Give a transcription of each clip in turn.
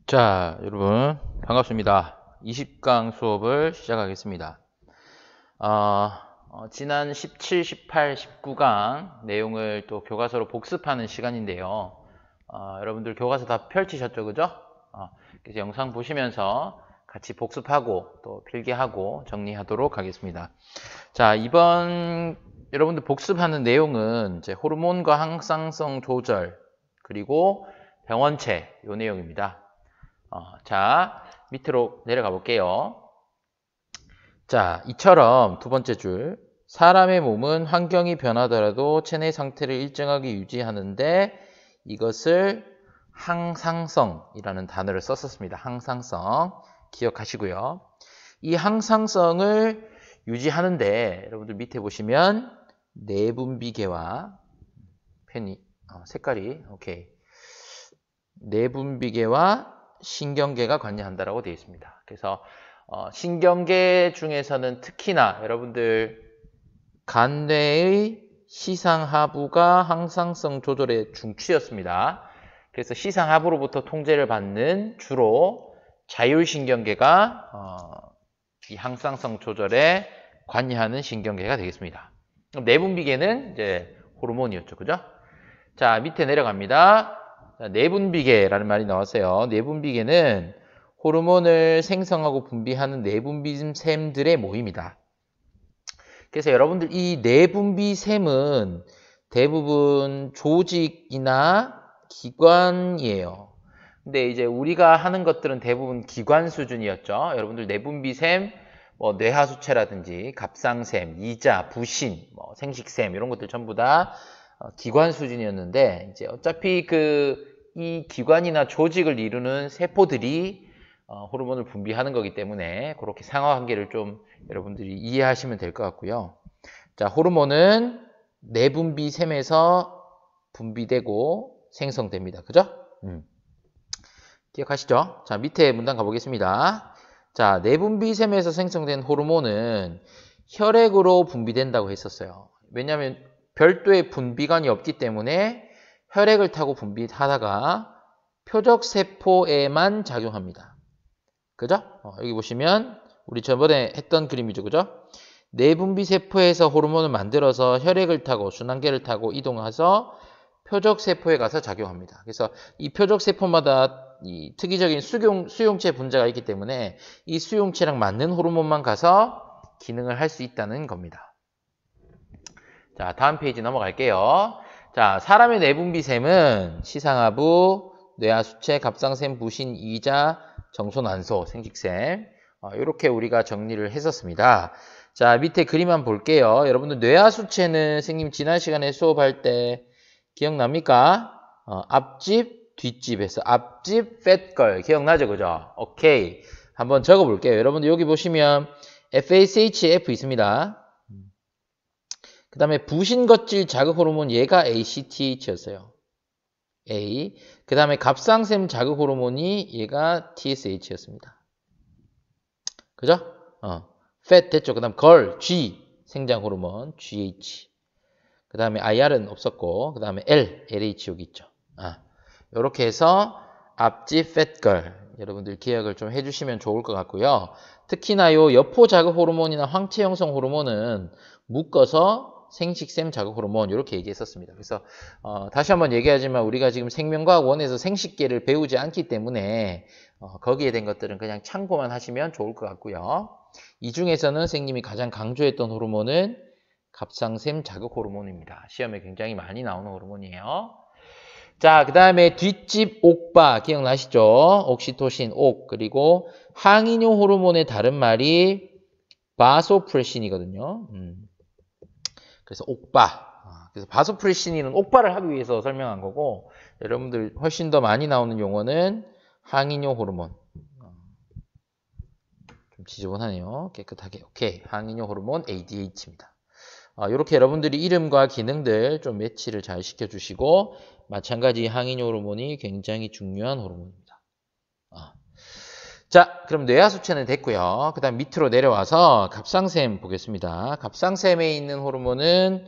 자, 여러분 반갑습니다. 20강 수업을 시작하겠습니다. 지난 17, 18, 19강 내용을 또 교과서로 복습하는 시간인데요. 여러분들 교과서 다 펼치셨죠, 그죠? 그래서 영상 보시면서 같이 복습하고 또 필기하고 정리하도록 하겠습니다. 자, 이번 여러분들 복습하는 내용은 이제 호르몬과 항상성 조절 그리고 병원체 요 내용입니다. 자, 밑으로 내려가 볼게요. 자, 이처럼 두 번째 줄. 사람의 몸은 환경이 변하더라도 체내 상태를 일정하게 유지하는데 이것을 항상성이라는 단어를 썼었습니다. 항상성. 기억하시고요. 이 항상성을 유지하는데 여러분들 밑에 보시면 내분비계와 펜이 색깔이 오케이. 내분비계와 신경계가 관여한다라고 되어 있습니다. 그래서 신경계 중에서는 특히나 여러분들 간뇌의 시상하부가 항상성 조절의 중추였습니다. 그래서 시상하부로부터 통제를 받는 주로 자율신경계가 이 항상성 조절에 관여하는 신경계가 되겠습니다. 그럼 내분비계는 이제 호르몬이었죠, 그죠? 자, 밑에 내려갑니다. 내분비계라는 말이 나왔어요. 내분비계는 호르몬을 생성하고 분비하는 내분비샘들의 모임이다. 그래서 여러분들 이 내분비샘은 대부분 조직이나 기관이에요. 근데 이제 우리가 하는 것들은 대부분 기관 수준이었죠. 여러분들 내분비샘, 뇌하수체라든지 갑상샘, 이자, 부신, 생식샘 이런 것들 전부 다 기관 수준이었는데 이제 어차피 이 기관이나 조직을 이루는 세포들이 호르몬을 분비하는 거기 때문에 그렇게 상하관계를 좀 여러분들이 이해하시면 될 것 같고요. 자, 호르몬은 내분비샘에서 분비되고 생성됩니다. 그죠? 기억하시죠? 자, 밑에 문단 가보겠습니다. 자, 내분비샘에서 생성된 호르몬은 혈액으로 분비된다고 했었어요. 왜냐하면 별도의 분비관이 없기 때문에 혈액을 타고 분비하다가 표적세포에만 작용합니다. 그죠? 여기 보시면 우리 저번에 했던 그림이죠. 그죠? 내분비세포에서 호르몬을 만들어서 혈액을 타고 순환계를 타고 이동해서 표적세포에 가서 작용합니다. 그래서 이 표적세포마다 이 특이적인 수용체 분자가 있기 때문에 이 수용체랑 맞는 호르몬만 가서 기능을 할 수 있다는 겁니다. 자, 다음 페이지 넘어갈게요. 자, 사람의 내분비샘은 시상하부, 뇌하수체, 갑상샘, 부신, 이자, 정소난소, 생식샘 이렇게 우리가 정리를 했었습니다. 자, 밑에 그림 한번 볼게요. 여러분들 뇌하수체는 선생님 지난 시간에 수업할 때 기억납니까? 앞집, 뒷집에서 앞집, 팻걸 기억나죠? 그죠? 오케이. 한번 적어볼게요. 여러분들 여기 보시면 FACHF 있습니다. 그 다음에 부신거질 자극 호르몬 얘가 ACTH였어요. A. 그 다음에 갑상샘 자극 호르몬이 얘가 TSH였습니다. 그죠? fat 됐죠? 그 다음 걸 G 생장 호르몬 GH. 그 다음에 IR은 없었고 그 다음에 LH 여기 있죠. 이렇게 해서 앞집 fat 여러분들 기억을 좀 해주시면 좋을 것 같고요. 특히나 요 여포 자극 호르몬이나 황체 형성 호르몬은 묶어서 생식샘 자극 호르몬 이렇게 얘기했었습니다. 그래서 다시 한번 얘기하지만 우리가 지금 생명과학 1에서 생식계를 배우지 않기 때문에 거기에 된 것들은 그냥 참고만 하시면 좋을 것 같고요. 이 중에서는 선생님이 가장 강조했던 호르몬은 갑상샘 자극 호르몬입니다. 시험에 굉장히 많이 나오는 호르몬이에요. 자, 그 다음에 뒷집 옥바 기억나시죠? 옥시토신, 옥. 그리고 항이뇨 호르몬의 다른 말이 바소프레신이거든요. 그래서 옥바. 그래서 바소프레신은 옥바를 하기 위해서 설명한 거고 여러분들 훨씬 더 많이 나오는 용어는 항이뇨 호르몬. 좀 지저분하네요. 깨끗하게. 오케이. 항이뇨 호르몬 ADH입니다. 이렇게 여러분들이 이름과 기능들 좀 매치를 잘 시켜주시고 마찬가지 항이뇨 호르몬이 굉장히 중요한 호르몬입니다. 자, 그럼 뇌하수체는 됐고요. 그 다음 밑으로 내려와서 갑상샘 보겠습니다. 갑상샘에 있는 호르몬은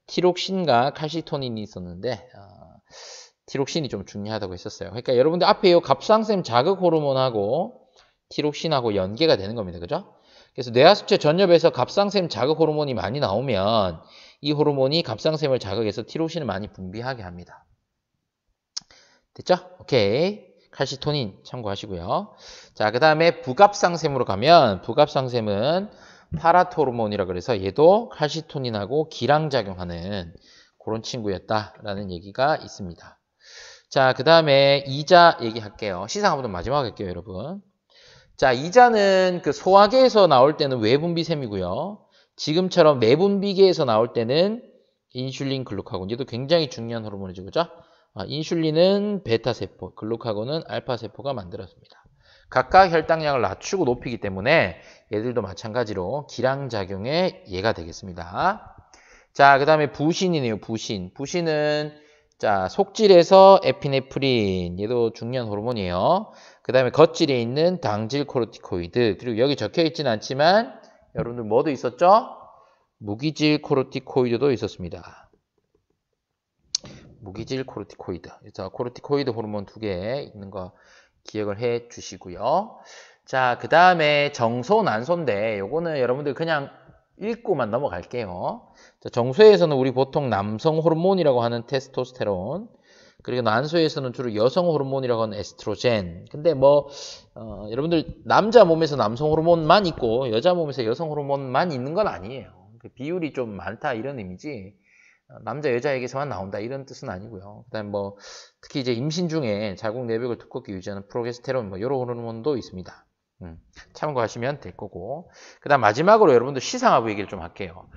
티록신과 칼시토닌이 있었는데 티록신이 좀 중요하다고 했었어요. 그러니까 여러분들 앞에 이 갑상샘 자극 호르몬하고 티록신하고 연계가 되는 겁니다. 그죠? 그래서 뇌하수체 전엽에서 갑상샘 자극 호르몬이 많이 나오면 이 호르몬이 갑상샘을 자극해서 티록신을 많이 분비하게 합니다. 됐죠? 오케이. 칼시토닌 참고하시고요. 자, 그 다음에 부갑상샘으로 가면 부갑상샘은 파라토르몬이라 그래서 얘도 칼시토닌하고 기랑작용하는 그런 친구였다라는 얘기가 있습니다. 자, 그 다음에 이자 얘기할게요. 시상 한번 마지막 할게요, 여러분. 자, 이자는 그 소화계에서 나올 때는 외분비샘이고요. 지금처럼 내분비계에서 나올 때는 인슐린, 글루카곤. 얘도 굉장히 중요한 호르몬이죠, 그죠? 인슐린은 베타세포, 글루카곤은 알파세포가 만들었습니다. 각각 혈당량을 낮추고 높이기 때문에 얘들도 마찬가지로 기량작용의 예가 되겠습니다. 자, 그 다음에 부신이네요, 부신. 부신은 자, 속질에서 에피네프린, 얘도 중요한 호르몬이에요. 그 다음에 겉질에 있는 당질 코르티코이드, 그리고 여기 적혀 있지는 않지만 여러분들 뭐도 있었죠? 무기질 코르티코이드도 있었습니다. 무기질 코르티코이드. 그래서 코르티코이드 호르몬 2개 있는 거 기억을 해 주시고요. 자, 그 다음에 정소, 난소인데 요거는 여러분들 그냥 읽고만 넘어갈게요. 자, 정소에서는 우리 보통 남성 호르몬이라고 하는 테스토스테론, 그리고 난소에서는 주로 여성 호르몬이라고 하는 에스트로겐. 근데 뭐 여러분들 남자 몸에서 남성 호르몬만 있고 여자 몸에서 여성 호르몬만 있는 건 아니에요. 비율이 좀 많다 이런 의미지 남자 여자에게서만 나온다 이런 뜻은 아니고요. 그다음 뭐 특히 이제 임신 중에 자궁 내벽을 두껍게 유지하는 프로게스테론 뭐 이런 호르몬도 있습니다. 참고하시면 될 거고. 그다음 마지막으로 여러분들 시상하부 얘기를 좀 할게요.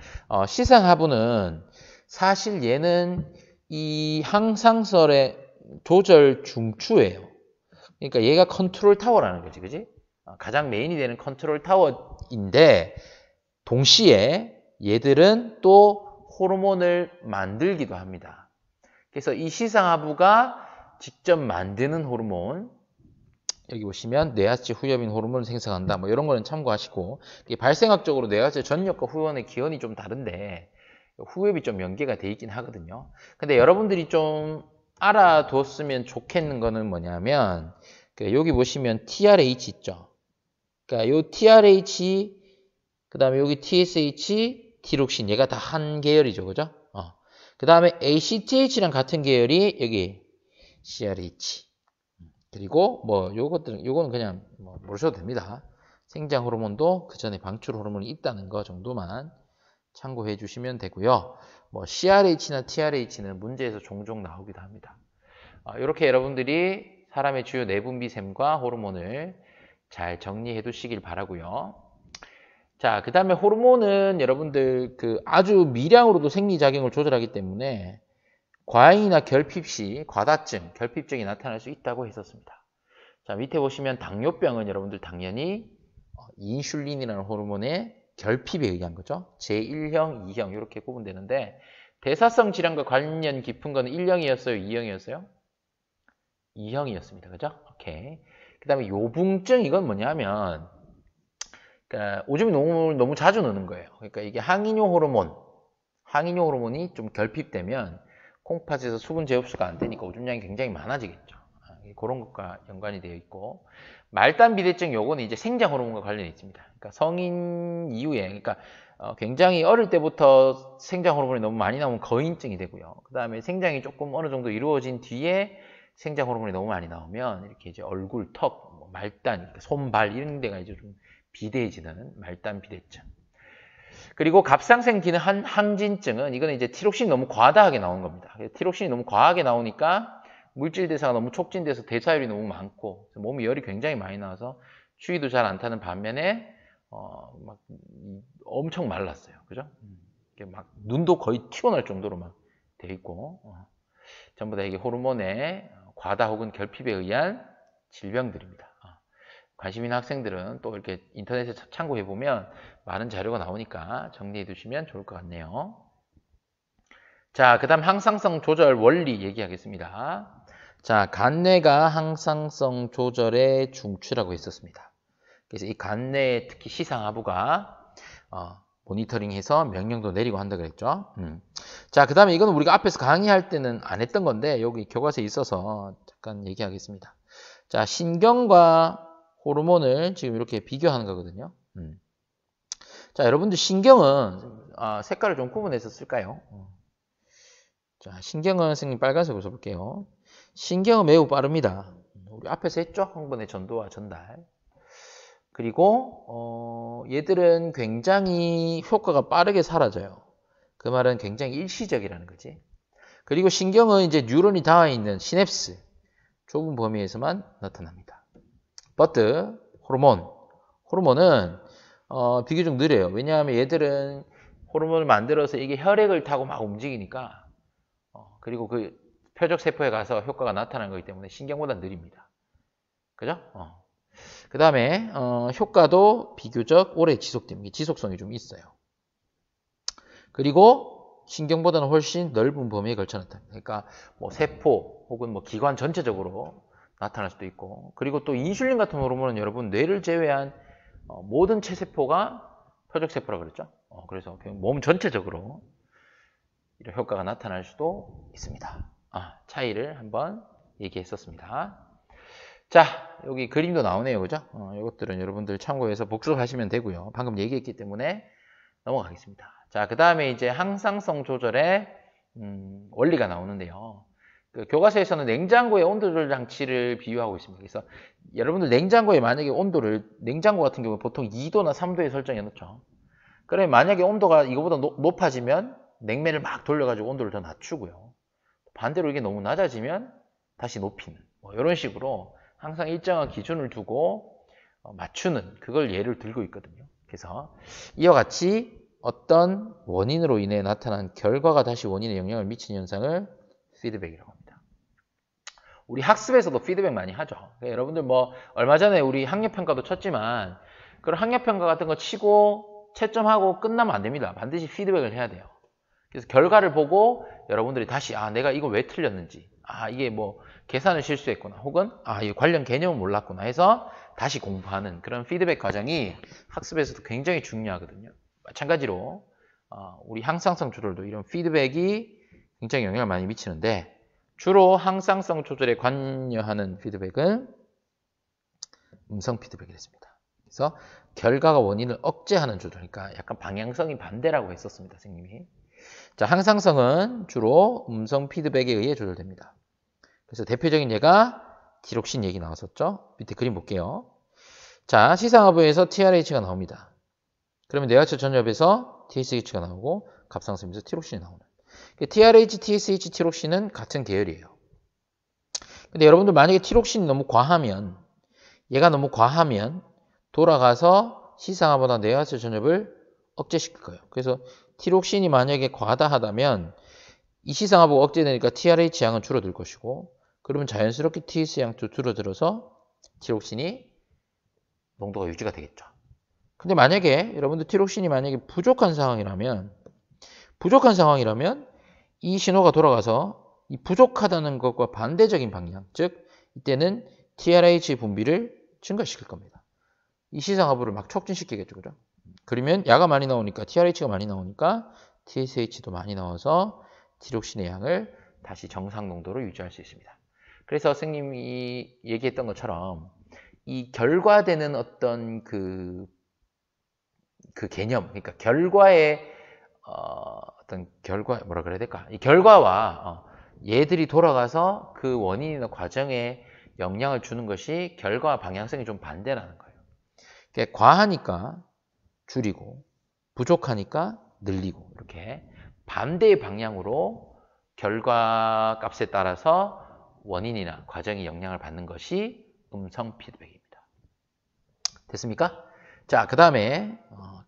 시상하부는 사실 얘는 이 항상설의 조절 중추예요. 그러니까 얘가 컨트롤 타워라는 거지, 그지? 가장 메인이 되는 컨트롤 타워인데 동시에 얘들은 또 호르몬을 만들기도 합니다. 그래서 이 시상하부가 직접 만드는 호르몬, 여기 보시면 뇌하수체 후엽인 호르몬을 생성한다. 뭐 이런 거는 참고하시고, 발생학적으로 뇌하수체 전엽과 후엽의 기원이 좀 다른데 후엽이 좀 연계가 돼 있긴 하거든요. 근데 여러분들이 좀 알아뒀으면 좋겠는 거는 뭐냐면 여기 보시면 TRH 있죠. 그러니까 요 TRH 그 다음에 여기 TSH, 티록신 얘가 다 한 계열이죠, 그죠? 그 다음에 ACTH랑 같은 계열이 여기 CRH. 그리고 뭐 요거는 그냥 뭐 모르셔도 됩니다. 생장 호르몬도 그 전에 방출 호르몬이 있다는 거 정도만 참고해 주시면 되고요. 뭐 CRH나 TRH는 문제에서 종종 나오기도 합니다. 이렇게 여러분들이 사람의 주요 내분비샘과 호르몬을 잘 정리해 두시길 바라고요. 자, 그 다음에 호르몬은 여러분들 아주 미량으로도 생리작용을 조절하기 때문에 과잉이나 결핍 시 과다증, 결핍증이 나타날 수 있다고 했었습니다. 자, 밑에 보시면 당뇨병은 여러분들 당연히 인슐린이라는 호르몬의 결핍에 의한 거죠. 제1형, 2형 이렇게 구분되는데 대사성 질환과 관련 깊은 거는 1형이었어요? 2형이었어요? 2형이었습니다. 그죠? 오케이. 그 다음에 요붕증 이건 뭐냐면 그러니까 오줌이 너무 자주 나는 거예요. 그러니까 이게 항이뇨 호르몬이 좀 결핍되면 콩팥에서 수분 제흡수가 안 되니까 오줌량이 굉장히 많아지겠죠. 그런 것과 연관이 되어 있고 말단 비대증 요거는 이제 생장 호르몬과 관련이 있습니다. 그러니까 성인 이후에 그러니까 굉장히 어릴 때부터 생장 호르몬이 너무 많이 나오면 거인증이 되고요. 그 다음에 생장이 조금 어느 정도 이루어진 뒤에 생장 호르몬이 너무 많이 나오면 이렇게 이제 얼굴, 턱, 뭐 말단, 손, 발 이런 데가 이제 좀 비대해지는 말단 비대증. 그리고 갑상샘 기능 항진증은 이거는 이제 티록신이 너무 과다하게 나온 겁니다. 티록신이 너무 과하게 나오니까 물질 대사가 너무 촉진돼서 대사율이 너무 많고 몸에 열이 굉장히 많이 나와서 추위도 잘 안 타는 반면에 막 엄청 말랐어요. 그죠? 막 눈도 거의 튀어나올 정도로 막 돼 있고 전부 다 이게 호르몬의 과다 혹은 결핍에 의한 질병들입니다. 관심 있는 학생들은 또 이렇게 인터넷에 참고해 보면 많은 자료가 나오니까 정리해 두시면 좋을 것 같네요. 자, 그 다음 항상성 조절 원리 얘기하겠습니다. 자, 간뇌가 항상성 조절의 중추라고 했었습니다. 그래서 이 간뇌 특히 시상하부가 모니터링해서 명령도 내리고 한다 그랬죠. 자, 그 다음에 이거는 우리가 앞에서 강의할 때는 안 했던 건데 여기 교과서에 있어서 잠깐 얘기하겠습니다. 자, 신경과 호르몬을 지금 이렇게 비교하는 거거든요. 자, 여러분들 신경은 색깔을 좀 구분해서 쓸까요? 자, 신경은 선생님 빨간색으로 써볼게요. 신경은 매우 빠릅니다. 우리 앞에서 했죠? 항문의 전도와 전달. 그리고 얘들은 굉장히 효과가 빠르게 사라져요. 그 말은 굉장히 일시적이라는 거지. 그리고 신경은 이제 뉴런이 닿아 있는 시냅스 좁은 범위에서만 나타납니다. but 호르몬은 비교적 느려요. 왜냐하면 얘들은 호르몬을 만들어서 이게 혈액을 타고 막 움직이니까 그리고 그 표적 세포에 가서 효과가 나타나는 거기 때문에 신경보다 느립니다. 그죠? 그 다음에 효과도 비교적 오래 지속됩니다. 지속성이 좀 있어요. 그리고 신경보다는 훨씬 넓은 범위에 걸쳐 나타납니다. 그러니까 뭐 세포 혹은 뭐 기관 전체적으로 나타날 수도 있고, 그리고 또 인슐린 같은 호르몬은 여러분 뇌를 제외한 모든 체세포가 표적세포라고 그랬죠. 그래서 몸 전체적으로 이런 효과가 나타날 수도 있습니다. 차이를 한번 얘기했었습니다. 자, 여기 그림도 나오네요. 그죠? 이것들은 여러분들 참고해서 복습하시면 되고요. 방금 얘기했기 때문에 넘어가겠습니다. 자, 그 다음에 이제 항상성 조절의 원리가 나오는데요. 그 교과서에서는 냉장고의 온도 조절 장치를 비유하고 있습니다. 그래서 여러분들 냉장고에 만약에 온도를, 냉장고 같은 경우는 보통 2도나 3도에 설정해 놓죠. 그러면 만약에 온도가 이거보다 높아지면 냉매를 막 돌려가지고 온도를 더 낮추고요. 반대로 이게 너무 낮아지면 다시 높이는, 뭐 이런 식으로 항상 일정한 기준을 두고 맞추는, 그걸 예를 들고 있거든요. 그래서 이와 같이 어떤 원인으로 인해 나타난 결과가 다시 원인에 영향을 미치는 현상을 피드백이라고 합니다. 우리 학습에서도 피드백 많이 하죠. 그러니까 여러분들 뭐 얼마 전에 우리 학력평가도 쳤지만 그런 학력평가 같은 거 치고 채점하고 끝나면 안 됩니다. 반드시 피드백을 해야 돼요. 그래서 결과를 보고 여러분들이 다시 내가 이거 왜 틀렸는지, 이게 뭐 계산을 실수했구나, 혹은 이 관련 개념을 몰랐구나 해서 다시 공부하는 그런 피드백 과정이 학습에서도 굉장히 중요하거든요. 마찬가지로 우리 항상성 조절도 이런 피드백이 굉장히 영향을 많이 미치는데, 주로 항상성 조절에 관여하는 피드백은 음성 피드백이 됐습니다. 그래서 결과가 원인을 억제하는 조절, 그러니까 약간 방향성이 반대라고 했었습니다, 선생님이. 자, 항상성은 주로 음성 피드백에 의해 조절됩니다. 그래서 대표적인 예가 티록신 얘기 나왔었죠. 밑에 그림 볼게요. 자, 시상하부에서 TRH가 나옵니다. 그러면 뇌하초 전엽에서 TSH가 나오고 갑상선에서 티록신이 나오는. TRH, TSH, 티록신은 같은 계열이에요. 근데 여러분들 만약에 티록신이 너무 과하면, 얘가 너무 과하면 돌아가서 시상하부나 뇌하초 전엽을 억제시킬 거예요. 그래서 티록신이 만약에 과다하다면 이 시상하부가 억제되니까 TRH 양은 줄어들 것이고, 그러면 자연스럽게 TS 양도 줄어들어서 티록신이 농도가 유지가 되겠죠. 근데 만약에 여러분들 티록신이 만약에 부족한 상황이라면 이 신호가 돌아가서 이 부족하다는 것과 반대적인 방향, 즉 이때는 TRH 분비를 증가시킬 겁니다. 이 시상하부를 막 촉진시키겠죠. 그죠? 그러면 야가 많이 나오니까, TRH가 많이 나오니까 TSH도 많이 나와서 티록신의 양을 다시 정상 농도로 유지할 수 있습니다. 그래서 선생님이 얘기했던 것처럼 이 결과되는 어떤 그 개념, 그러니까 결과의 어떤 뭐라 그래야 될까? 이 결과와 얘들이 돌아가서 그 원인이나 과정에 영향을 주는 것이 결과와 방향성이 좀 반대라는 거예요. 그러니까 과하니까 줄이고 부족하니까 늘리고, 이렇게 반대의 방향으로 결과 값에 따라서 원인이나 과정이 영향을 받는 것이 음성 피드백입니다. 됐습니까? 자, 그 다음에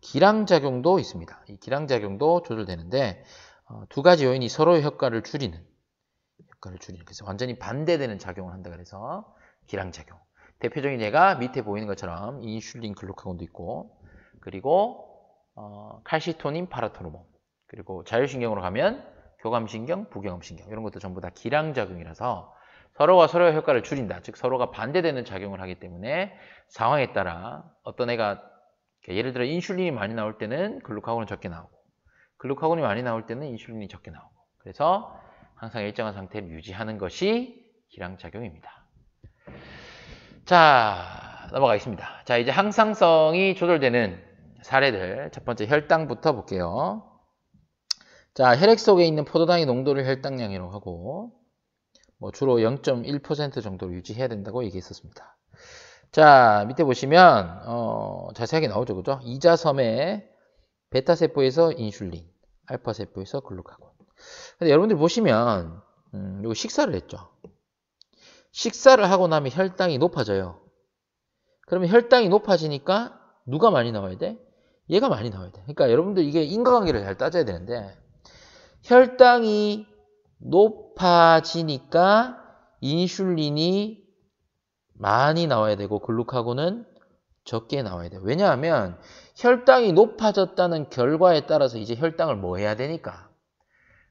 기량작용도 있습니다. 이 기량작용도 조절되는데 두 가지 요인이 서로의 효과를 줄이는, 그래서 완전히 반대되는 작용을 한다 그래서 기량작용. 대표적인 예가 밑에 보이는 것처럼 인슐린 글루카곤도 있고, 그리고 칼시토닌 파라토르몬, 그리고 자율신경으로 가면 교감신경, 부교감신경, 이런 것도 전부 다 기량작용이라서 서로가 서로의 효과를 줄인다, 즉 서로가 반대되는 작용을 하기 때문에 상황에 따라 어떤 애가 예를 들어 인슐린이 많이 나올 때는 글루카곤은 적게 나오고 글루카곤이 많이 나올 때는 인슐린이 적게 나오고 그래서 항상 일정한 상태를 유지하는 것이 기량작용입니다. 자, 넘어가겠습니다. 자, 이제 항상성이 조절되는 사례들 첫 번째 혈당부터 볼게요. 자, 혈액 속에 있는 포도당의 농도를 혈당량이라고 하고 주로 0.1% 정도로 유지해야 된다고 얘기했었습니다. 자, 밑에 보시면 자세하게 나오죠, 그죠? 이자섬에 베타세포에서 인슐린, 알파세포에서 글루카곤. 근데 여러분들 보시면 이거 식사를 했죠. 식사를 하고 나면 혈당이 높아져요. 그러면 혈당이 높아지니까 누가 많이 나와야 돼? 얘가 많이 나와야 돼. 그러니까 여러분들 이게 인과관계를 잘 따져야 되는데 혈당이 높아지니까 인슐린이 많이 나와야 되고 글루카곤은 적게 나와야 돼요. 왜냐하면 혈당이 높아졌다는 결과에 따라서 이제 혈당을 뭐 해야 되니까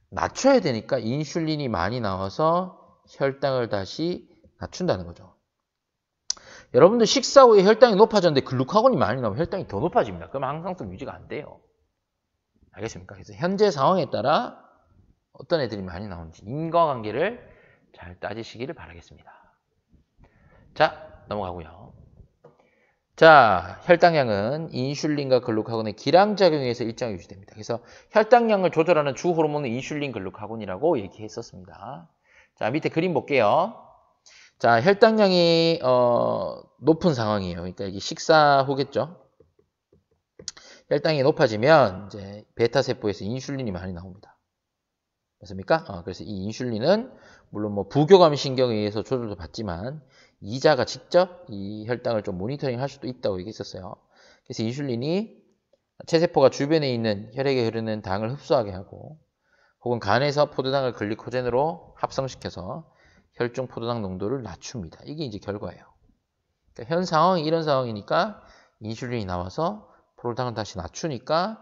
낮춰야 되니까 인슐린이 많이 나와서 혈당을 다시 낮춘다는 거죠. 여러분들 식사 후에 혈당이 높아졌는데 글루카곤이 많이 나오면 혈당이 더 높아집니다. 그러면 항상성 유지가 안 돼요. 알겠습니까? 그래서 현재 상황에 따라 어떤 애들이 많이 나오는지 인과관계를 잘 따지시기를 바라겠습니다. 자, 넘어가고요. 자, 혈당량은 인슐린과 글루카곤의 기량작용에 의해서 일정하게 유지됩니다. 그래서 혈당량을 조절하는 주 호르몬은 인슐린, 글루카곤이라고 얘기했었습니다. 자, 밑에 그림 볼게요. 자, 혈당량이 높은 상황이에요. 그러니까 이게 식사 후겠죠. 혈당이 높아지면 이제 베타세포에서 인슐린이 많이 나옵니다. 맞습니까? 그래서 이 인슐린은 물론 부교감 신경에 의해서 조절도 받지만 이자가 직접 이 혈당을 좀 모니터링 할 수도 있다고 얘기했었어요. 그래서 인슐린이 체세포가 주변에 있는 혈액에 흐르는 당을 흡수하게 하고 혹은 간에서 포도당을 글리코젠으로 합성시켜서 혈중 포도당 농도를 낮춥니다. 이게 이제 결과예요. 그러니까 현 상황이 이런 상황이니까 인슐린이 나와서 포도당을 다시 낮추니까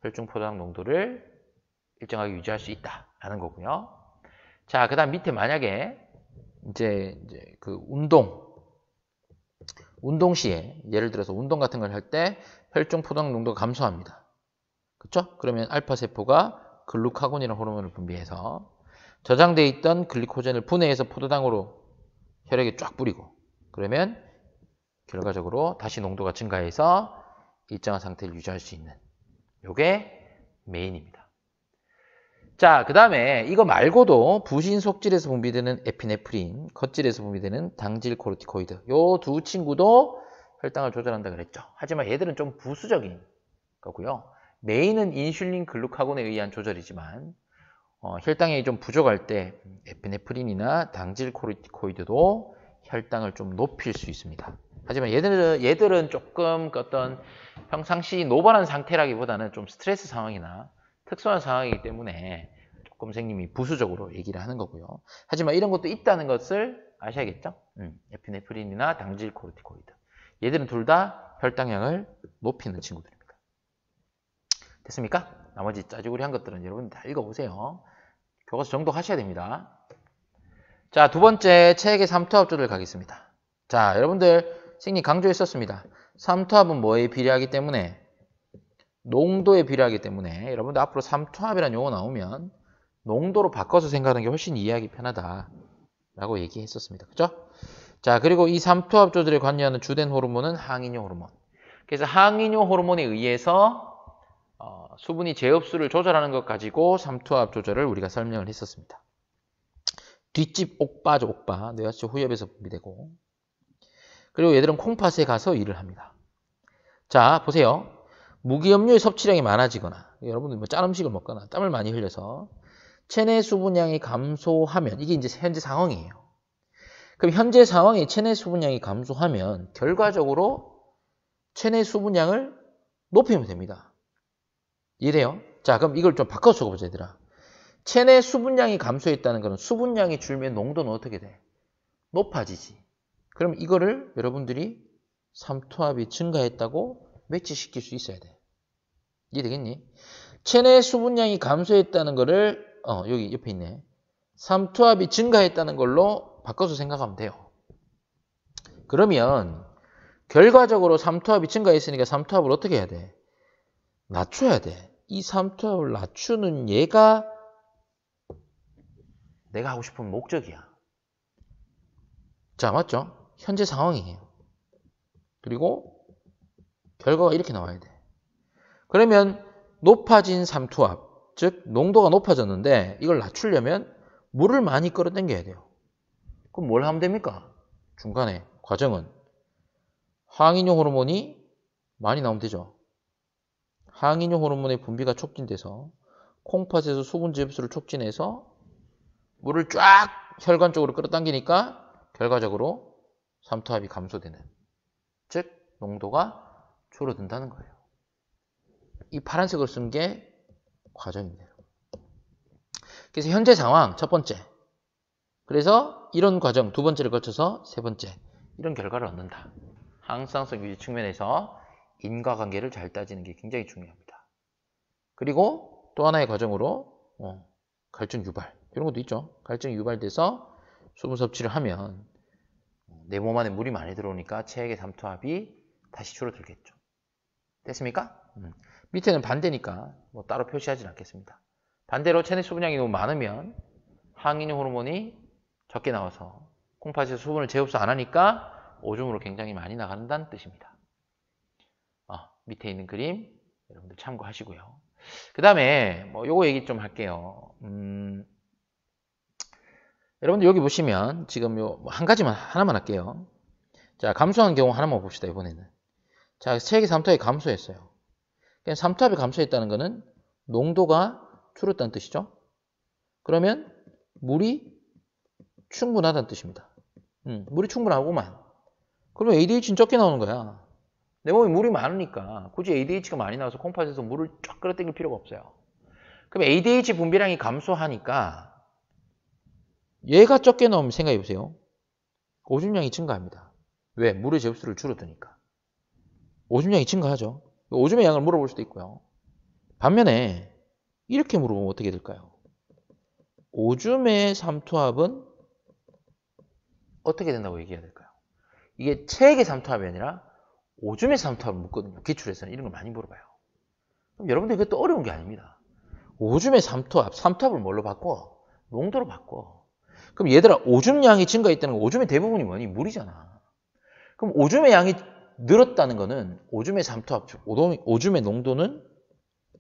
혈중 포도당 농도를 일정하게 유지할 수 있다라는 거고요. 자, 그 다음 밑에 만약에 이제 그 운동 시에 예를 들어서 운동 같은 걸 할 때 혈중 포도당 농도가 감소합니다. 그렇죠? 그러면 알파 세포가 글루카곤이라는 호르몬을 분비해서 저장되어 있던 글리코젠을 분해해서 포도당으로 혈액에 쫙 뿌리고 그러면 결과적으로 다시 농도가 증가해서 일정한 상태를 유지할 수 있는 요게 메인입니다. 자, 그 다음에 이거 말고도 부신 속질에서 분비되는 에피네프린, 겉질에서 분비되는 당질 코르티코이드 요 두 친구도 혈당을 조절한다 그랬죠. 하지만 얘들은 좀 부수적인 거고요. 메인은 인슐린 글루카곤에 의한 조절이지만 혈당이 좀 부족할 때 에피네프린이나 당질 코르티코이드도 혈당을 좀 높일 수 있습니다. 하지만 얘들은 조금 어떤 평상시 노멀한 상태라기보다는 좀 스트레스 상황이나 특수한 상황이기 때문에 조금 선생님이 부수적으로 얘기를 하는 거고요. 하지만 이런 것도 있다는 것을 아셔야겠죠? 에피네프린이나 당질 코르티코이드. 얘들은 둘 다 혈당량을 높이는 친구들입니다. 됐습니까? 나머지 짜지구리한 것들은 여러분 다 읽어보세요. 교과서 정독하셔야 됩니다. 자, 두 번째 체액의 삼투압조절 가겠습니다. 자, 여러분들 선생님 강조했었습니다. 삼투압은 뭐에 비례하기 때문에? 농도에 비례하기 때문에 여러분들 앞으로 삼투압이라는 용어 나오면 농도로 바꿔서 생각하는 게 훨씬 이해하기 편하다라고 얘기했었습니다. 그죠? 자, 그리고 이 삼투압 조절에 관여하는 주된 호르몬은 항인효 호르몬. 그래서 항인효 호르몬에 의해서 수분이 제흡수를 조절하는 것 가지고 삼투압 조절을 우리가 설명을 했었습니다. 뒷집 옥바죠, 옥바. 뇌하초 후엽에서 분비되고. 그리고 얘들은 콩팥에 가서 일을 합니다. 자, 보세요. 무기염료의 섭취량이 많아지거나 여러분들 짠 음식을 먹거나 땀을 많이 흘려서 체내 수분량이 감소하면 이게 이제 현재 상황이에요. 그럼 현재 상황에 체내 수분량이 감소하면 결과적으로 체내 수분량을 높이면 됩니다. 이해돼요? 자, 그럼 이걸 좀 바꿔서 적어보자, 얘들아. 체내 수분량이 감소했다는 것은 수분량이 줄면 농도는 어떻게 돼? 높아지지. 그럼 이거를 여러분들이 삼투압이 증가했다고 매치시킬 수 있어야 돼. 이해되겠니? 체내 수분량이 감소했다는 거를 여기 옆에 있네. 삼투압이 증가했다는 걸로 바꿔서 생각하면 돼요. 그러면 결과적으로 삼투압이 증가했으니까 삼투압을 어떻게 해야 돼? 낮춰야 돼. 이 삼투압을 낮추는 얘가 내가 하고 싶은 목적이야. 자, 맞죠? 현재 상황이에요. 그리고 결과가 이렇게 나와야 돼. 그러면 높아진 삼투압, 즉 농도가 높아졌는데 이걸 낮추려면 물을 많이 끌어당겨야 돼요. 그럼 뭘 하면 됩니까? 중간에 과정은 항인용 호르몬이 많이 나오면 되죠. 항인용 호르몬의 분비가 촉진돼서 콩팥에서 수분 제흡수를 촉진해서 물을 쫙 혈관 쪽으로 끌어당기니까 결과적으로 삼투압이 감소되는, 즉 농도가 줄어든다는 거예요. 이 파란색을 쓴 게 과정입니다. 그래서 현재 상황 첫 번째, 그래서 이런 과정 두 번째를 거쳐서 세 번째, 이런 결과를 얻는다. 항상성 유지 측면에서 인과관계를 잘 따지는 게 굉장히 중요합니다. 그리고 또 하나의 과정으로 갈증 유발, 이런 것도 있죠. 갈증이 유발돼서 수분 섭취를 하면 내 몸 안에 물이 많이 들어오니까 체액의 삼투압이 다시 줄어들겠죠. 됐습니까? 밑에는 반대니까 뭐 따로 표시하진 않겠습니다. 반대로 체내 수분량이 너무 많으면 항인용 호르몬이 적게 나와서 콩팥에서 수분을 재흡수 안 하니까 오줌으로 굉장히 많이 나간다는 뜻입니다. 밑에 있는 그림 여러분들 참고하시고요. 그 다음에 뭐 요거 얘기 좀 할게요. 여러분들 여기 보시면 지금 요 한 가지만 하나만 할게요. 자, 감소한 경우 하나만 봅시다. 이번에는 자, 체액의 삼투압이 감소했어요. 그냥 삼투압이 감소했다는 것은 농도가 줄었다는 뜻이죠. 그러면 물이 충분하다는 뜻입니다. 물이 충분하고만. 그러면 ADH는 적게 나오는 거야. 내 몸에 물이 많으니까 굳이 ADH가 많이 나와서 콩팥에서 물을 쫙 끌어당길 필요가 없어요. 그럼 ADH 분비량이 감소하니까 얘가 적게 나오면 생각해 보세요. 오줌량이 증가합니다. 왜? 물의 제흡수를 줄어드니까. 오줌량이 증가하죠. 오줌의 양을 물어볼 수도 있고요. 반면에 이렇게 물어보면 어떻게 될까요? 오줌의 삼투압은 어떻게 된다고 얘기해야 될까요? 이게 체액의 삼투압이 아니라 오줌의 삼투압을 묻거든요. 기출에서는 이런 걸 많이 물어봐요. 그럼 여러분들 이것도 어려운 게 아닙니다. 오줌의 삼투압을 뭘로 바꿔? 농도로 바꿔. 그럼 얘들아, 오줌량이 증가했다는 건 오줌의 대부분이 뭐니? 물이잖아. 그럼 오줌의 양이 늘었다는 거는 오줌의 삼투압, 오줌의 농도는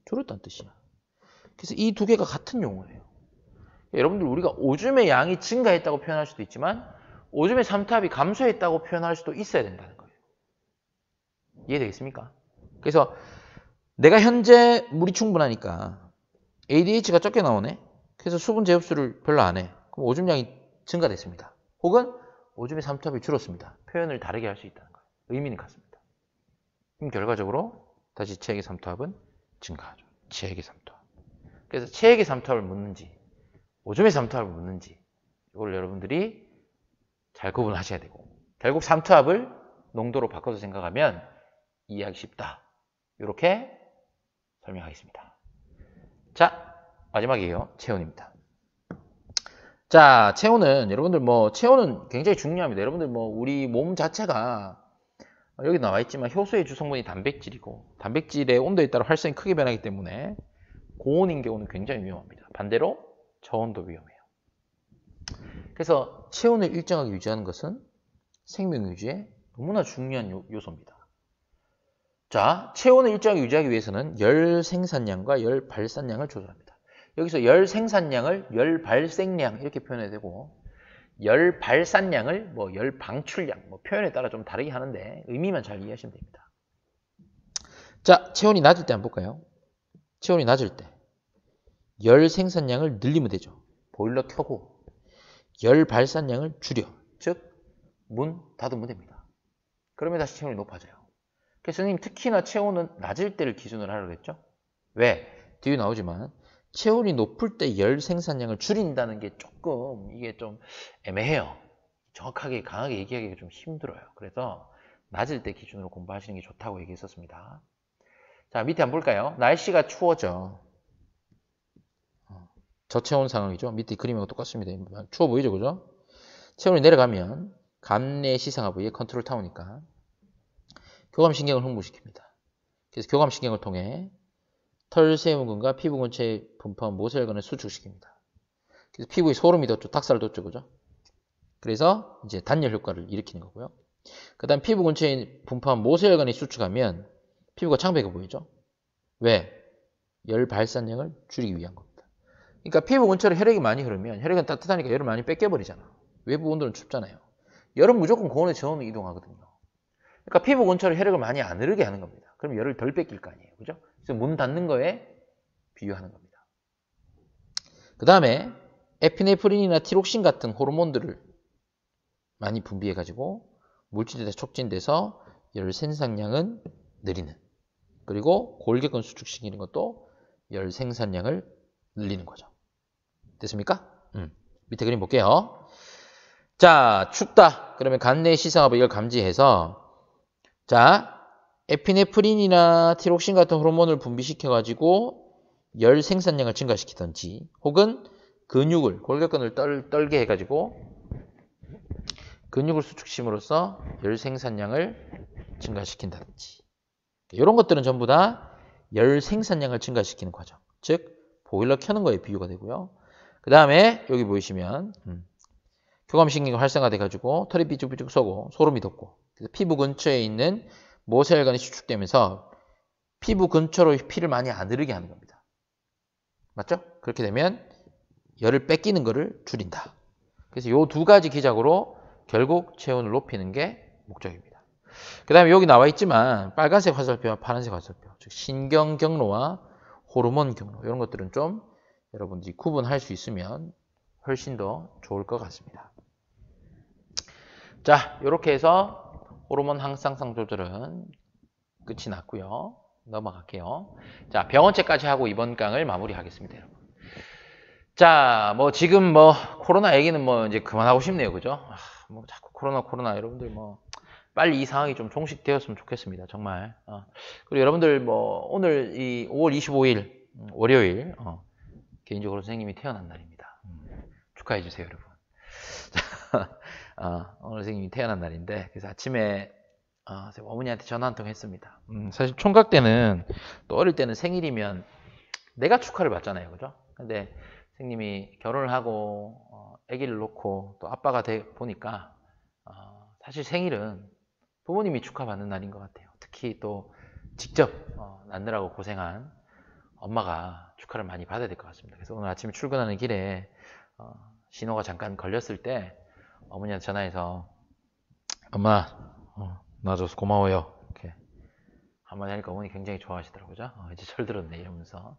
줄었다는 뜻이야. 그래서 이 두 개가 같은 용어예요. 여러분들 우리가 오줌의 양이 증가했다고 표현할 수도 있지만 오줌의 삼투압이 감소했다고 표현할 수도 있어야 된다는 거예요. 이해되겠습니까? 그래서 내가 현재 물이 충분하니까 ADH가 적게 나오네. 그래서 수분 제흡수를 별로 안 해. 그럼 오줌량이 증가됐습니다. 혹은 오줌의 삼투압이 줄었습니다. 표현을 다르게 할 수 있다는 거예요. 의미는 같습니다. 그럼 결과적으로 다시 체액의 삼투압은 증가하죠. 체액의 삼투압. 그래서 체액의 삼투압을 묻는지 오줌의 삼투압을 묻는지 이걸 여러분들이 잘 구분하셔야 되고, 결국 삼투압을 농도로 바꿔서 생각하면 이해하기 쉽다. 이렇게 설명하겠습니다. 자, 마지막이에요. 체온입니다. 자, 체온은 여러분들 체온은 굉장히 중요합니다. 여러분들 우리 몸 자체가 여기 나와 있지만 효소의 주성분이 단백질이고 단백질의 온도에 따라 활성이 크게 변하기 때문에 고온인 경우는 굉장히 위험합니다. 반대로 저온도 위험해요. 그래서 체온을 일정하게 유지하는 것은 생명 유지에 너무나 중요한 요소입니다. 자, 체온을 일정하게 유지하기 위해서는 열 생산량과 열 발산량을 조절합니다. 여기서 열 생산량을 열 발생량 이렇게 표현해야 되고, 열 발산량을 열 방출량 표현에 따라 좀 다르게 하는데 의미만 잘 이해하시면 됩니다. 자, 체온이 낮을 때 한번 볼까요? 체온이 낮을 때 열 생산량을 늘리면 되죠. 보일러 켜고 열 발산량을 줄여, 즉 문 닫으면 됩니다. 그러면 다시 체온이 높아져요. 그래서 선생님 특히나 체온은 낮을 때를 기준으로 하라고 했죠. 왜? 뒤에 나오지만 체온이 높을 때 열 생산량을 줄인다는 게 조금 이게 좀 애매해요. 정확하게 강하게 얘기하기가 좀 힘들어요. 그래서 낮을 때 기준으로 공부하시는 게 좋다고 얘기했었습니다. 자, 밑에 한번 볼까요? 날씨가 추워져. 저체온 상황이죠. 밑에 그림하고 똑같습니다. 추워 보이죠, 그죠? 체온이 내려가면 감내 시상하 부위에 컨트롤 타워니까 교감신경을 흥분시킵니다. 그래서 교감신경을 통해 털세운근과 피부 근처에 분포한 모세혈관을 수축시킵니다. 그래서 피부에 소름이 돋죠. 닭살 돋죠. 그죠? 그래서 이제 단열 효과를 일으키는 거고요. 그 다음 피부 근처에 분포한 모세혈관이 수축하면 피부가 창백해 보이죠? 왜? 열 발산량을 줄이기 위한 겁니다. 그러니까 피부 근처로 혈액이 많이 흐르면 혈액은 따뜻하니까 열을 많이 뺏겨버리잖아. 외부 온도는 춥잖아요. 열은 무조건 고온의 저온으로 이동하거든요. 그러니까 피부 근처로 혈액을 많이 안 흐르게 하는 겁니다. 그럼 열을 덜 뺏길 거 아니에요. 그죠? 그래서 문 닫는 거에 비유하는 겁니다. 그 다음에 에피네프린이나 티록신 같은 호르몬들을 많이 분비해가지고 물질에 촉진돼서 열 생산량은 느리는, 그리고 골격근 수축시키는 것도 열 생산량을 늘리는 거죠. 됐습니까? 밑에 그림 볼게요. 자, 춥다. 그러면 간내 시상하고 이걸 감지해서 자, 에피네프린이나 티록신 같은 호르몬을 분비시켜가지고 열 생산량을 증가시키든지 혹은 근육을, 골격근을 떨게 해가지고 근육을 수축심으로써 열 생산량을 증가시킨다든지 이런 것들은 전부 다 열 생산량을 증가시키는 과정. 즉 보일러 켜는 거에 비유가 되고요. 그 다음에 여기 보이시면 교감신경이 활성화돼가지고 털이 삐죽삐죽 쏘고 소름이 돋고 그래서 피부 근처에 있는 모세혈관이 수축되면서 피부 근처로 피를 많이 안 흐르게 하는 겁니다. 맞죠? 그렇게 되면 열을 뺏기는 것을 줄인다. 그래서 이 두 가지 기작으로 결국 체온을 높이는 게 목적입니다. 그 다음에 여기 나와 있지만 빨간색 화살표와 파란색 화살표, 즉 신경 경로와 호르몬 경로 이런 것들은 좀 여러분들이 구분할 수 있으면 훨씬 더 좋을 것 같습니다. 자, 이렇게 해서 호르몬 항상성 조절은 끝이 났고요. 넘어갈게요. 자, 병원체까지 하고 이번 강을 마무리하겠습니다, 여러분. 자, 뭐 지금 뭐 코로나 얘기는 뭐 이제 그만하고 싶네요, 그죠? 뭐 자꾸 코로나 여러분들 뭐 빨리 이 상황이 좀 종식되었으면 좋겠습니다, 정말. 그리고 여러분들 뭐 오늘 이 5월 25일 월요일 개인적으로 선생님이 태어난 날입니다. 축하해 주세요, 여러분. 오늘 선생님이 태어난 날인데 그래서 아침에 어머니한테 전화 한 통 했습니다. 사실 총각 때는 또 어릴 때는 생일이면 내가 축하를 받잖아요, 그죠? 근데 선생님이 결혼을 하고 아기를 놓고 또 아빠가 돼 보니까 사실 생일은 부모님이 축하받는 날인 것 같아요. 특히 또 직접 낳느라고 고생한 엄마가 축하를 많이 받아야 될 것 같습니다. 그래서 오늘 아침에 출근하는 길에 신호가 잠깐 걸렸을 때 어머니한테 전화해서 엄마 낳아줘서 고마워요 이렇게 한마디 하니까 어머니 굉장히 좋아하시더라고요. 이제 철들었네 이러면서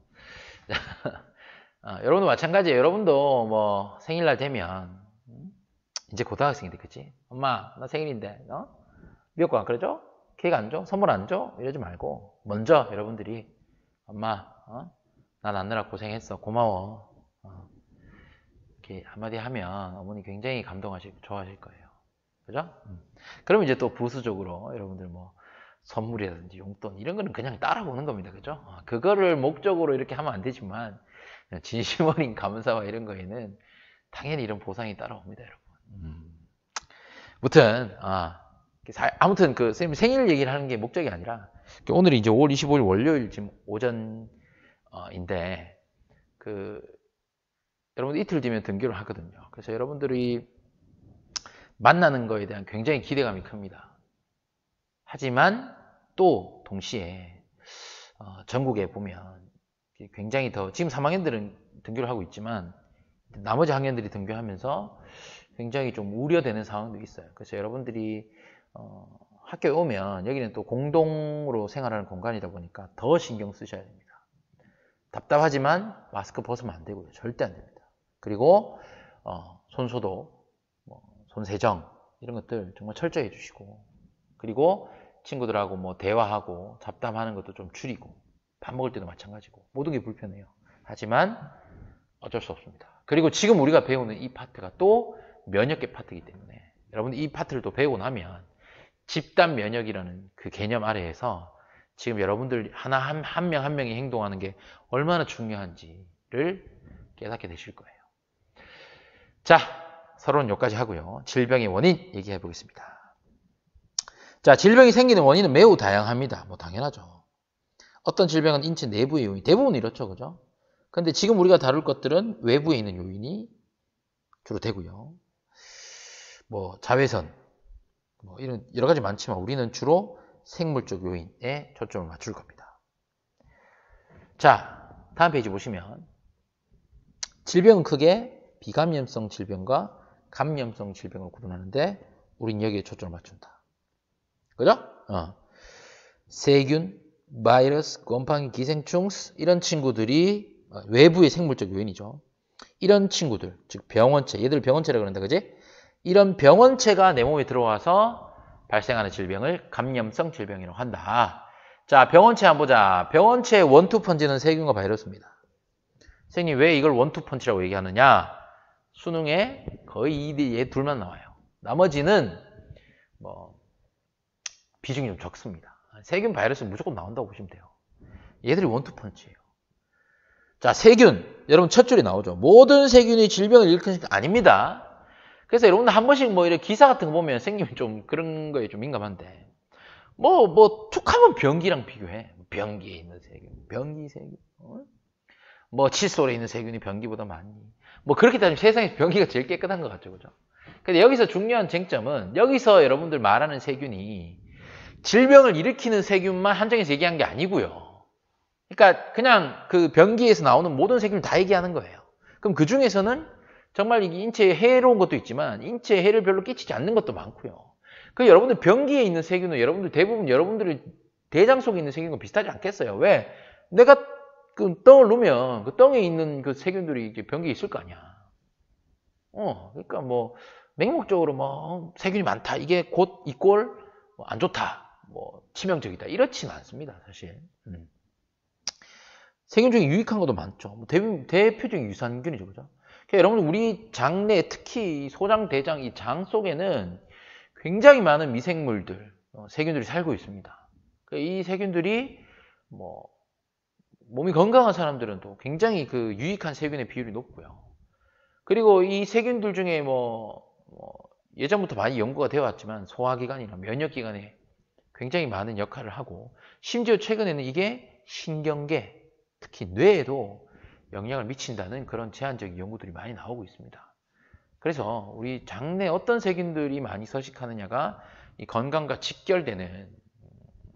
여러분도 마찬가지예요. 여러분도 뭐 생일날 되면 이제 고등학생이 됐겠지. 엄마 나 생일인데 미역국 안 끓여줘? 케이크 안 줘? 선물 안 줘? 이러지 말고 먼저 여러분들이 엄마 나 낳느라 고생했어 고마워 이렇게 한마디 하면 어머니 굉장히 감동하시고 좋아하실 거예요. 그죠? 그럼 이제 또 부수적으로 여러분들 뭐 선물이라든지 용돈 이런 거는 그냥 따라오는 겁니다. 그죠? 그거를 목적으로 이렇게 하면 안 되지만 진심 어린 감사와 이런 거에는 당연히 이런 보상이 따라옵니다, 여러분. 무튼 아무튼 그 선생님 생일 얘기를 하는 게 목적이 아니라 오늘이 이제 5월 25일 월요일 지금 오전인데 여러분 이틀 뒤면 등교를 하거든요. 그래서 여러분들이 만나는 거에 대한 굉장히 기대감이 큽니다. 하지만 또 동시에 전국에 보면 굉장히 더 지금 3학년들은 등교를 하고 있지만 나머지 학년들이 등교하면서 굉장히 좀 우려되는 상황도 있어요. 그래서 여러분들이 학교에 오면 여기는 또 공동으로 생활하는 공간이다 보니까 더 신경 쓰셔야 됩니다. 답답하지만 마스크 벗으면 안 되고요. 절대 안 됩니다. 그리고 손 소독, 손 세정 이런 것들 정말 철저히 해주시고 그리고 친구들하고 뭐 대화하고 잡담하는 것도 좀 줄이고 밥 먹을 때도 마찬가지고 모든 게 불편해요. 하지만 어쩔 수 없습니다. 그리고 지금 우리가 배우는 이 파트가 또 면역계 파트이기 때문에 여러분들 이 파트를 또 배우고 나면 집단 면역이라는 그 개념 아래에서 지금 여러분들 한 명 한 명이 행동하는 게 얼마나 중요한지를 깨닫게 되실 거예요. 자, 서론은 여기까지 하고요. 질병의 원인 얘기해 보겠습니다. 자, 질병이 생기는 원인은 매우 다양합니다. 뭐 당연하죠. 어떤 질병은 인체 내부의 요인, 대부분 이렇죠, 그죠? 근데 지금 우리가 다룰 것들은 외부에 있는 요인이 주로 되고요. 뭐 자외선, 뭐 이런 여러 가지 많지만 우리는 주로 생물적 요인에 초점을 맞출 겁니다. 자, 다음 페이지 보시면 질병은 크게 비감염성 질병과 감염성 질병을 구분하는데 우린 여기에 초점을 맞춘다. 그죠? 세균, 바이러스, 곰팡이, 기생충 이런 친구들이 외부의 생물적 요인이죠. 이런 친구들, 즉 병원체, 얘들 병원체라 그런다, 그지? 이런 병원체가 내 몸에 들어와서 발생하는 질병을 감염성 질병이라고 한다. 자, 병원체 한번 보자. 병원체의 원투펀치는 세균과 바이러스입니다. 선생님, 왜 이걸 원투펀치라고 얘기하느냐? 수능에 거의 얘 둘만 나와요. 나머지는 뭐 비중이 좀 적습니다. 세균, 바이러스는 무조건 나온다고 보시면 돼요. 얘들이 원투펀치예요. 자, 세균. 여러분 첫 줄에 나오죠. 모든 세균이 질병을 일으키는 게 아닙니다. 그래서 여러분들 한 번씩 뭐 이런 기사 같은 거 보면 선생님이 좀 그런 거에 좀 민감한데 툭 하면 변기랑 비교해. 변기에 있는 세균, 변기 세균. 뭐 칫솔에 있는 세균이 변기보다 많니. 뭐 그렇게 따지면 세상에서 변기가 제일 깨끗한 것 같죠, 그죠? 근데 여기서 중요한 쟁점은 여기서 여러분들 말하는 세균이 질병을 일으키는 세균만 한정해서 얘기한 게 아니고요. 그러니까 그냥 그 변기에서 나오는 모든 세균을 다 얘기하는 거예요. 그럼 그 중에서는 정말 이게 인체에 해로운 것도 있지만 인체에 해를 별로 끼치지 않는 것도 많고요. 그 여러분들 변기에 있는 세균은 여러분들 대부분 여러분들의 대장 속에 있는 세균과 비슷하지 않겠어요? 왜? 내가 그 똥을 누면 그 똥에 있는 그 세균들이 이제 변기에 있을 거 아니야. 그러니까 뭐 맹목적으로 뭐 세균이 많다. 이게 곧 이꼴 안 좋다. 뭐 치명적이다. 이렇지는 않습니다, 사실. 세균 중에 유익한 것도 많죠. 뭐 대표적인 유산균이죠, 그죠? 그러니까 여러분 우리 장내 특히 소장, 대장 이 장 속에는 굉장히 많은 미생물들, 세균들이 살고 있습니다. 그러니까 이 세균들이 뭐 몸이 건강한 사람들은 또 굉장히 그 유익한 세균의 비율이 높고요. 그리고 이 세균들 중에 예전부터 많이 연구가 되어 왔지만 소화기관이나 면역기관에 굉장히 많은 역할을 하고 심지어 최근에는 이게 신경계, 특히 뇌에도 영향을 미친다는 그런 제한적인 연구들이 많이 나오고 있습니다. 그래서 우리 장내에 어떤 세균들이 많이 서식하느냐가 이 건강과 직결되는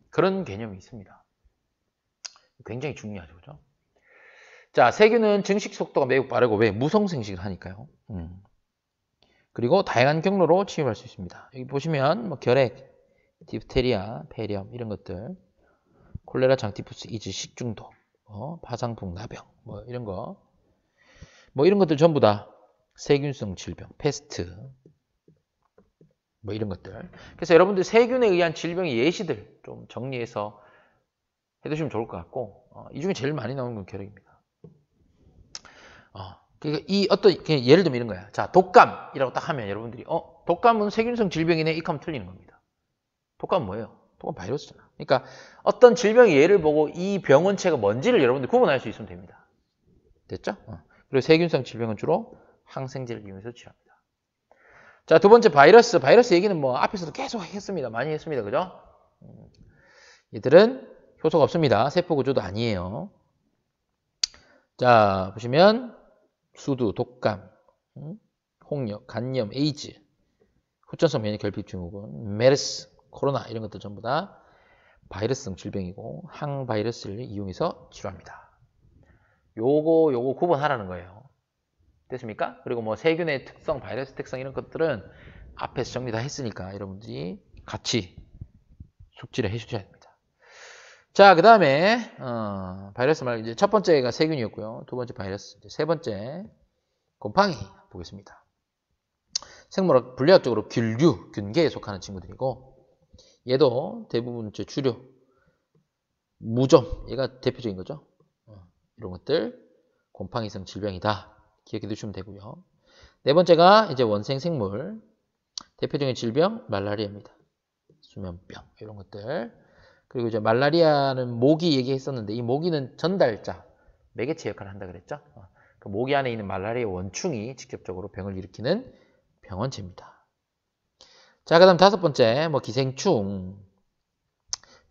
그런 개념이 있습니다. 굉장히 중요하죠, 그죠? 자, 세균은 증식 속도가 매우 빠르고 왜? 무성생식을 하니까요. 그리고 다양한 경로로 침입할 수 있습니다. 여기 보시면 뭐 결핵, 디프테리아, 폐렴 이런 것들, 콜레라, 장티푸스, 이즈, 식중독, 파상풍, 나병 뭐 이런 거, 뭐 이런 것들 전부 다 세균성 질병, 패스트 뭐 이런 것들. 그래서 여러분들 세균에 의한 질병의 예시들 좀 정리해서 해두시면 좋을 것 같고, 이 중에 제일 많이 나오는 건 결핵입니다. 그러니까 이 어떤 예를 들면 이런 거야. 자, 독감이라고 딱 하면 여러분들이 독감은 세균성 질병이네 이렇게 하면 틀리는 겁니다. 독감은 뭐예요? 독감 바이러스잖아. 그러니까 어떤 질병의 예를 보고 이 병원체가 뭔지를 여러분들 구분할 수 있으면 됩니다. 됐죠? 그리고 세균성 질병은 주로 항생제를 이용해서 치료합니다. 자, 두 번째 바이러스. 바이러스 얘기는 뭐 앞에서도 계속 했습니다. 많이 했습니다. 그죠? 얘들은 효소가 없습니다. 세포 구조도 아니에요. 자, 보시면 수두, 독감, 홍역, 간염, 에이즈, 후천성 면역 결핍 증후군, 메르스, 코로나 이런 것들 전부 다 바이러스성 질병이고 항바이러스를 이용해서 치료합니다. 요거 구분하라는 거예요. 됐습니까? 그리고 뭐 세균의 특성, 바이러스 특성 이런 것들은 앞에서 정리 다 했으니까 여러분들이 같이 숙지를 해주셔야 됩니다. 자, 그 다음에 바이러스 말고 이제 첫 번째가 세균이었고요. 두 번째 바이러스, 세 번째 곰팡이 보겠습니다. 생물학 분류학적으로 균류, 균계에 속하는 친구들이고 얘도 대부분 주류, 무좀, 얘가 대표적인 거죠. 이런 것들 곰팡이성 질병이다. 기억해 두시면 되고요. 네 번째가 이제 원생 생물, 대표적인 질병 말라리아입니다. 수면병 이런 것들. 그리고 이제 말라리아는 모기 얘기했었는데 이 모기는 전달자, 매개체 역할을 한다 그랬죠. 그 모기 안에 있는 말라리아 원충이 직접적으로 병을 일으키는 병원체입니다. 자, 그 다음 5번째, 뭐, 기생충.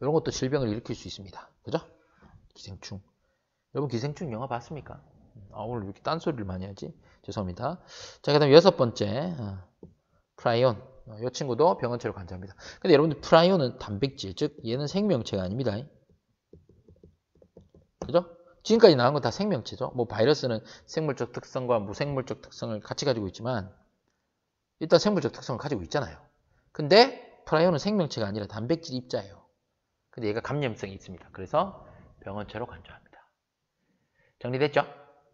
이런 것도 질병을 일으킬 수 있습니다. 그죠? 기생충. 여러분, 기생충 영화 봤습니까? 오늘 왜 이렇게 딴소리를 많이 하지? 죄송합니다. 자, 그 다음 6번째, 프라이온. 이 친구도 병원체로 관찰합니다. 근데 여러분들, 프라이온은 단백질, 즉, 얘는 생명체가 아닙니다. 그죠? 지금까지 나온 건 다 생명체죠. 뭐, 바이러스는 생물적 특성과 무생물적 특성을 같이 가지고 있지만, 일단 생물적 특성을 가지고 있잖아요. 근데, 프라이온은 생명체가 아니라 단백질 입자예요. 근데 얘가 감염성이 있습니다. 그래서 병원체로 간주합니다. 정리됐죠?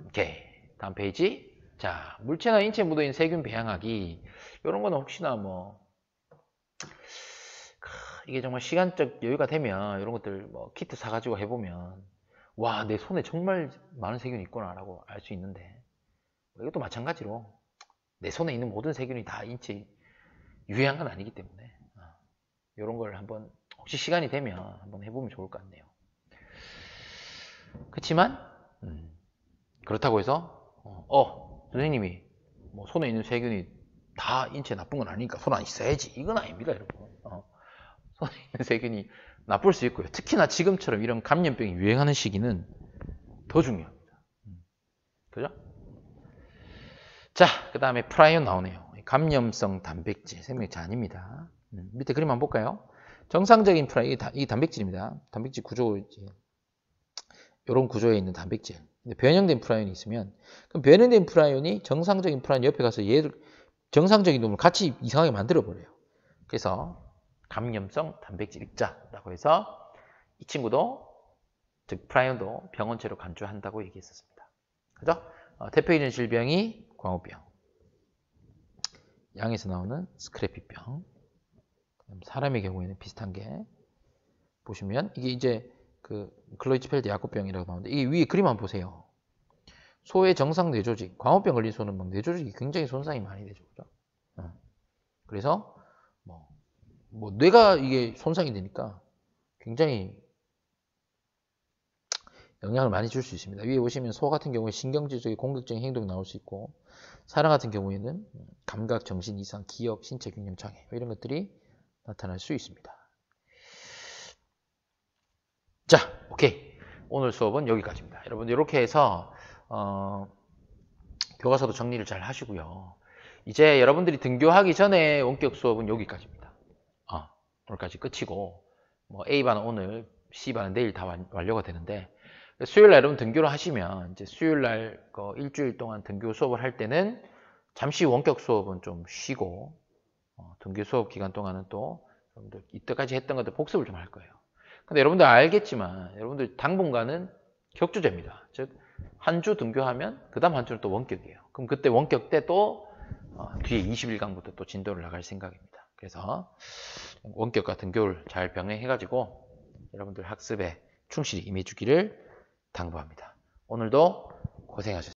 오케이. 다음 페이지. 자, 물체나 인체에 묻어있는 세균 배양하기. 이런 거는 혹시나 뭐, 이게 정말 시간적 여유가 되면 이런 것들 뭐 키트 사가지고 해보면, 와, 내 손에 정말 많은 세균이 있구나라고 알 수 있는데, 이것도 마찬가지로 내 손에 있는 모든 세균이 다 인체에 유해한 건 아니기 때문에, 이런 걸 한번 혹시 시간이 되면 한번 해보면 좋을 것 같네요. 그렇지만 그렇다고 해서 선생님이 뭐 손에 있는 세균이 다 인체에 나쁜 건 아니니까 손 안 씻어야지, 이건 아닙니다, 여러분. 손에 있는 세균이 나쁠 수 있고요. 특히나 지금처럼 이런 감염병이 유행하는 시기는 더 중요합니다. 그죠? 자, 그 다음에 프라이온 나오네요. 감염성 단백질, 생명체 아닙니다. 밑에 그림 한번 볼까요? 정상적인 프라이온, 이 단백질입니다. 단백질 구조, 이런 구조에 있는 단백질. 근데 변형된 프라이온이 있으면, 그럼 변형된 프라이온이 정상적인 프라이온 옆에 가서 얘를, 정상적인 놈을 같이 이상하게 만들어버려요. 그래서 감염성 단백질 입자라고 해서 이 친구도, 즉 프라이온도 병원체로 간주한다고 얘기했었습니다. 그죠? 대표적인 질병이 광우병, 양에서 나오는 스크래피병, 사람의 경우에는 비슷한 게 보시면 이게 이제 그 클로이츠펠드 야구병이라고 나오는데, 이게 위에 그림 한번 보세요. 소의 정상 뇌조직, 광우병 걸린 소는 막 뇌조직이 굉장히 손상이 많이 되죠. 그죠? 그래서 뭐 뇌가 이게 손상이 되니까 굉장히 영향을 많이 줄 수 있습니다. 위에 보시면 소 같은 경우에 신경질적인 공격적인 행동이 나올 수 있고, 사람 같은 경우에는 감각, 정신 이상, 기억, 신체 균형 장애 이런 것들이 나타날 수 있습니다. 자, 오케이. 오늘 수업은 여기까지입니다. 여러분 이렇게 해서 교과서도 정리를 잘 하시고요. 이제 여러분들이 등교하기 전에 원격 수업은 여기까지입니다. 오늘까지 끝이고, 뭐 A반은 오늘, C반은 내일 다 완료가 되는데, 수요일날 여러분 등교를 하시면 이제 수요일날 일주일 동안 등교 수업을 할 때는 잠시 원격 수업은 좀 쉬고, 등교 수업 기간 동안은 또 여러분들 이때까지 했던 것들 복습을 좀 할 거예요. 근데 여러분들 알겠지만 여러분들 당분간은 격주제입니다. 즉 한 주 등교하면 그 다음 한 주는 또 원격이에요. 그럼 그때 원격 때 또 뒤에 21강부터 또 진도를 나갈 생각입니다. 그래서 원격과 등교를 잘 병행해가지고 여러분들 학습에 충실히 임해주기를 당부합니다. 오늘도 고생하셨습니다.